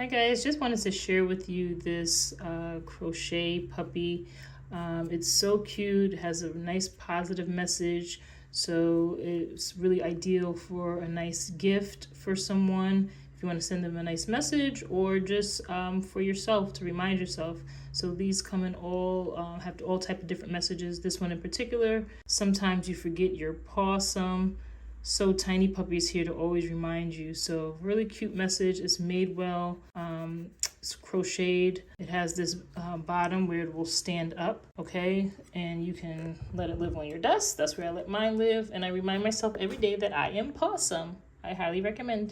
Hi guys, just wanted to share with you this crochet puppy. It's so cute, it has a nice positive message, so it's really ideal for a nice gift for someone if you want to send them a nice message, or just for yourself to remind yourself. So these come in all have all type of different messages. This one in particular, sometimes you forget your pawsome. So tiny puppy's here to always remind you. So really cute message. It's made well. It's crocheted. It has this bottom where it will stand up, okay? And you can let it live on your desk. That's where I let mine live. And I remind myself every day that I am pawsome. I highly recommend.